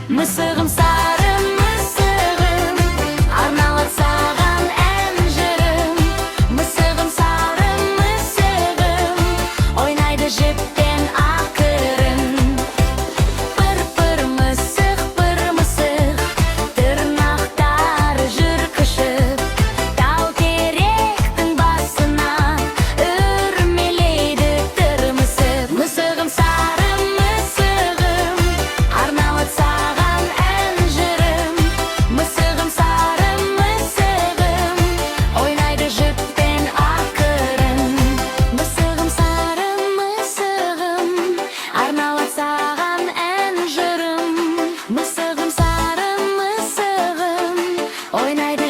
Мысығым сары мысығым, арналады саған ән жырым. Мысығым сары мысығым, ойнайды жіптен ақырын. Пыр-пыр мысық, тырнақтары жүр қышып, тау-теректің басына үрмелейді тырмысып. Мысығым сары мысығым, арналады саған ән жырым. Мысығым сары мысығым, ойнайды жіптен ақырын. Мысығым сары мысығым, арналады саған ән жырым. Мысығым сары мысығым, ойнайды